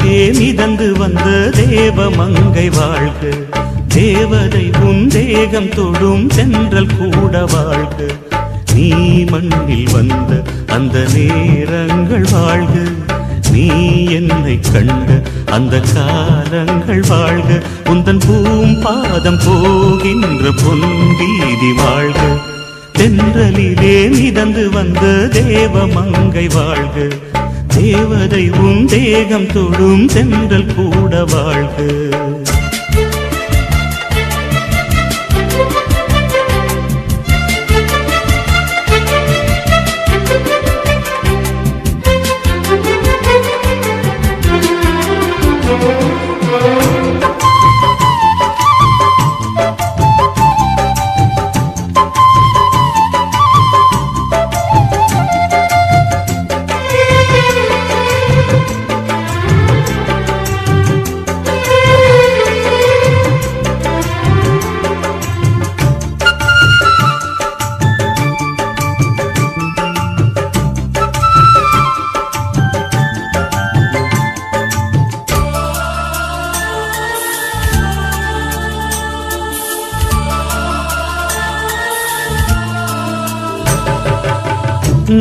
தென்றலிலே மிதந்து வந்த தேவ மங்கை வாழ்க, தேவதை உன் தேகம் தொடும் தென்றல் கூட வாழ்க. நீ மண்ணில் வந்த அந்த நேரங்கள் வாழ்க, நீ என்னை கண்ட அந்த காலங்கள் வாழ்க. உந்தன் பூம்பாதம் போகின்ற பொன் வீதி வாழ்க, தென்றலிலே மிதந்து வந்த தேவ மங்கை வாழ்க, தேவதை உன் தேகம் தொடும் தென்றல் கூட வாழ்க.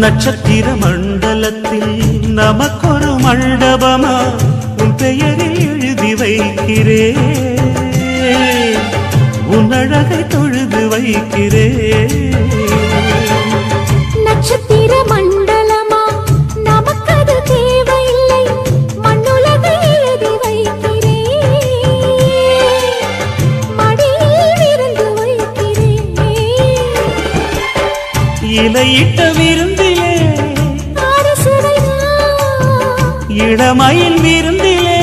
நட்சத்திர மண்டலத்தில் நமக்கொரு மண்டபமா உன் பெயரில் எழுதி வைக்கிறேன், உன் அழகை தொழுது வைக்கிறேன். நட்சத்திர மண்டலமா நமக்கது தேவையில்லை, மண்ணுலகை எழுதி வைக்கிறேன், மடியில் விருந்து வைக்கிறேன். இலையிட்ட விருந்திலே இளமயில் விருந்திலே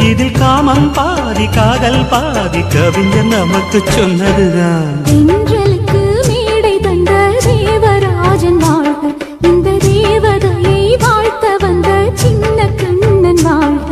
இதில் காமம் பாதி காதல் பாதி கவிஞர் நமக்கு சொன்னதுதான். தென்றலுக்கு மேடை தந்த தேவராஜன் வாழ்க, இந்த தேவதையை வாழ்த்த வந்த சின்ன கண்ணன் வாழ்க.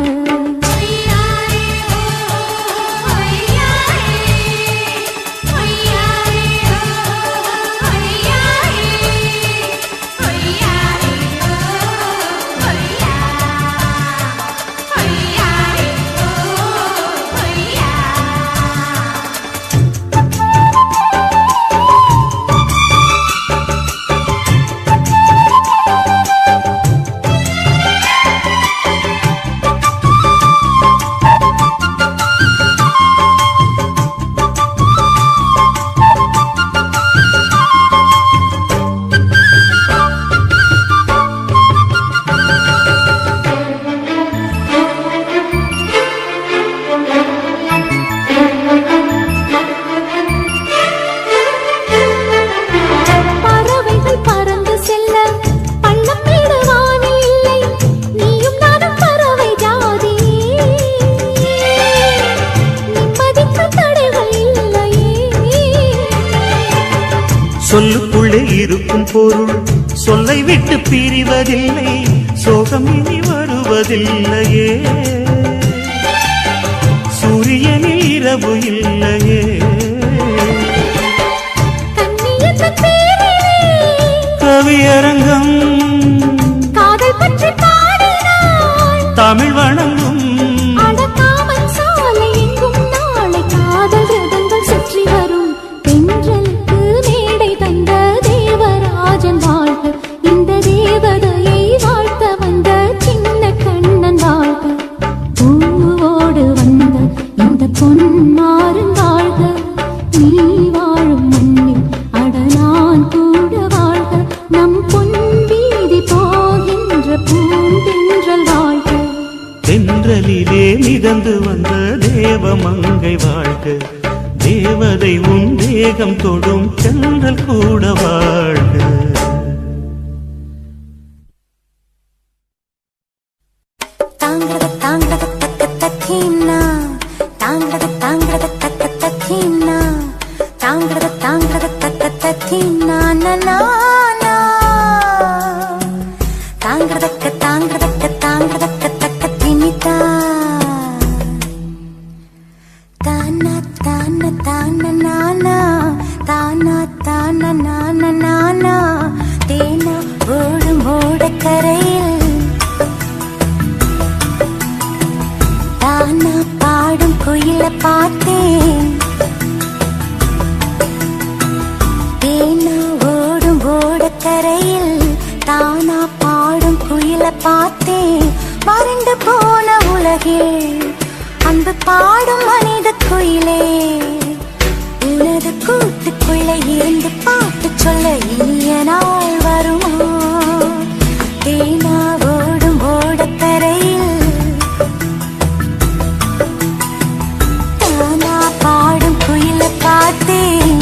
சொல்லுக்குள்ளே இருக்கும் பொருள் சொல்லை விட்டு பிரிவதில்லை, சோகம் இனி வருவதில்லையே, சூரியனில் இரவு இல்லையே. கவியரங்கம் காதல் பற்றி பாடினாள், தமிழ் வணங்கும் சாலை எங்கும் நாளை காதல் ரதங்கள் சுற்றி வரும். தென்றலுக்கு மேடை தந்த தேவராஜன் வாழ்க, இந்த தேவதையை வாழ்த்த வந்த சின்ன கண்ணன் வாழ்க. பூவோடு வந்த இந்த பொன்மாறன் வாழ்க, நீ வாழும் மண்ணில் அடனான் கூட வாழ்க. நம் பொன் வீதி போகின்ற பூந்தென்றல் வாழ்க, தென்றலிலே மிதந்து வந்த தேவ மங்கை வாழ்க, தேவதை உன் தேகம் தொடும் தென்றல் கூட வாழ்க. தாங்கட தாங்கட தக்க தக்கீனா, தாங்கட தாங்கட தக்க தக்கீனா, தாங்கட தாங்கட தக்க தக்கீனா நனா, தாங்கட தாங்கட தாங்கட தக்க தினிதா, தானா தானா தானா நானா, தானா தானா நானா நானா, தேனா ஓடும் ஓடக்கரையில் பார்த்தேன். தேனா ஓடும் ஓடக்கரையில் தானா பாடும் குயில பார்த்தேன். வறண்டு போன உலகில் அன்பு பாடும் மனித குயிலே, உனது கூட்டுக்குள்ளே இருந்து பாட்டு சொல்ல இனிய நாள் வருமா? தேனா ஓடும் ஓடக்கரையில் தானா பாடும் குயில பார்த்தேன்.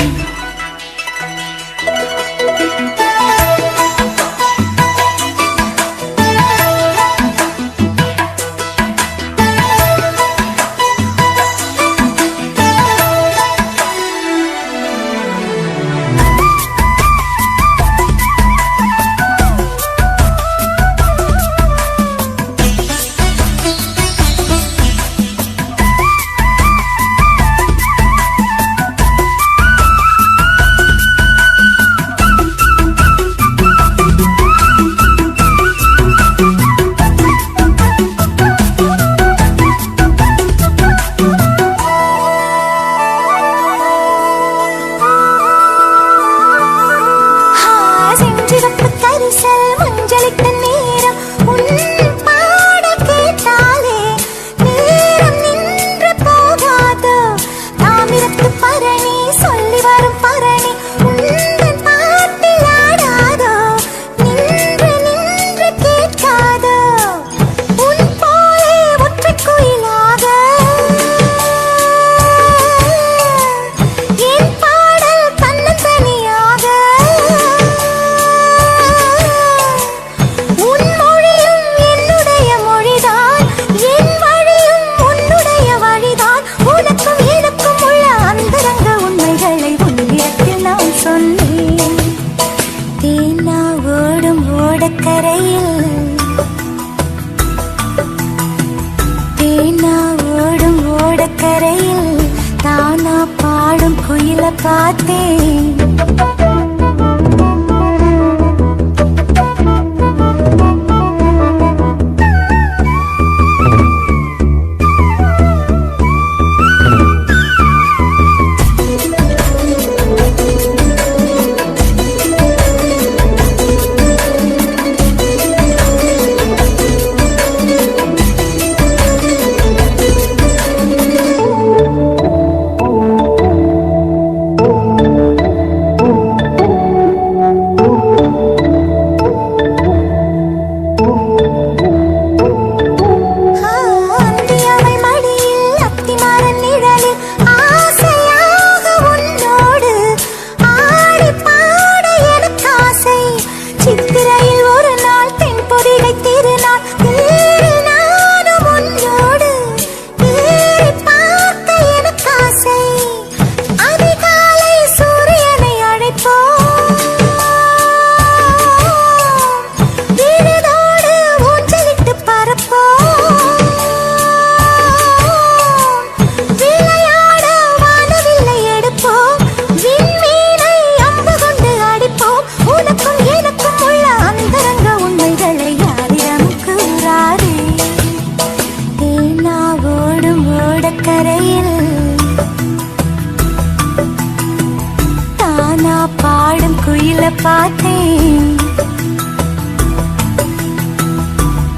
பார்த்தேன்.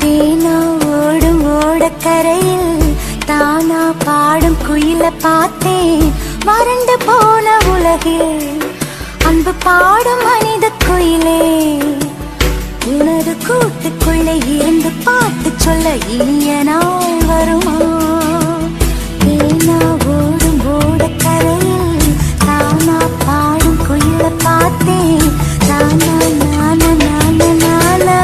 தேனா ஓடும் ஓடக்கரையில் தானா பாடும் குயில பார்த்தேன். வறண்டு போன உலகில் அன்பு பாடும் மனித குயிலே, உனது கூட்டுக்குள்ளே இருந்து பாட்டு சொல்ல இனிய நாள் வருமா? தேனா ஓடும் ஓடக்கரையில் தானா பாடும் குயில பார்த்தேன். நானா நானா நானா நானா.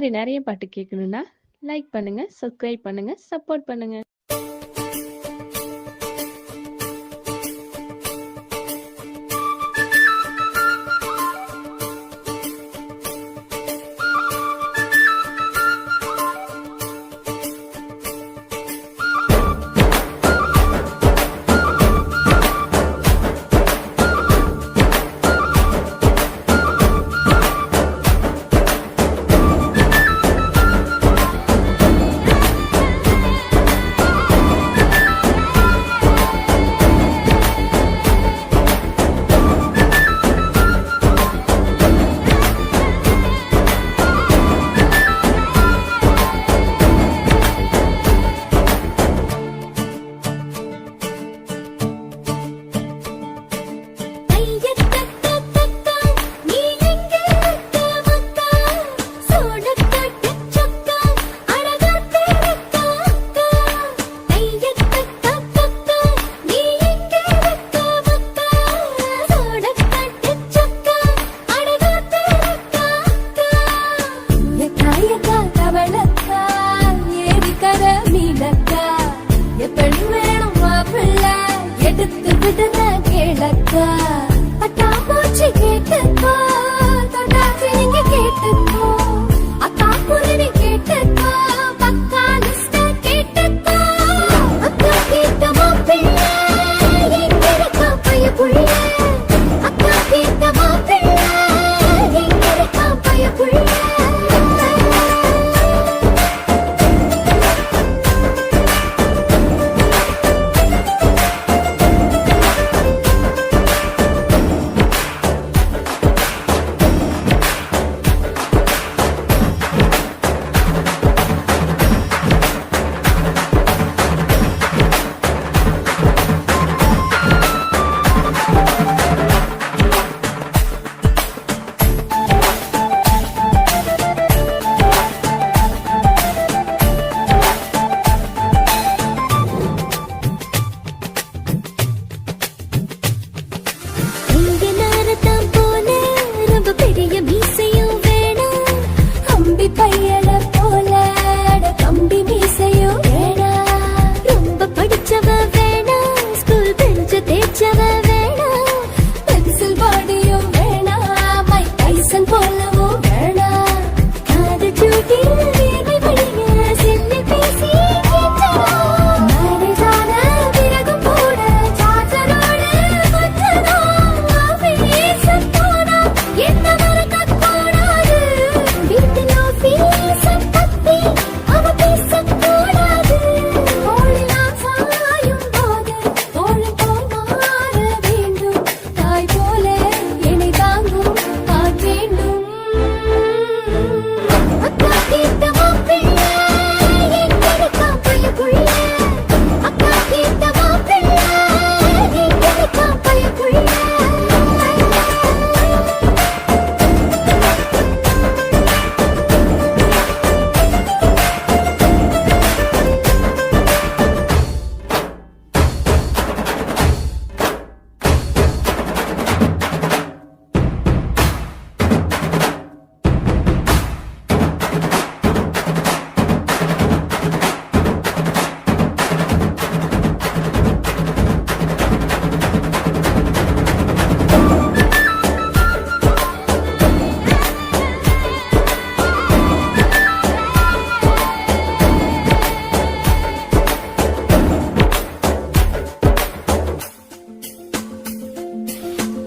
மாதிரி நிறைய பாட்டு கேட்கணும்னா லைக் பண்ணுங்க, சப்ஸ்கிரைப் பண்ணுங்க, சப்போர்ட் பண்ணுங்க.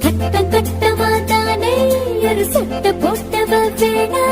கட்ட கட்டமா தானே ஒரு சட்ட போட்டவ வேணா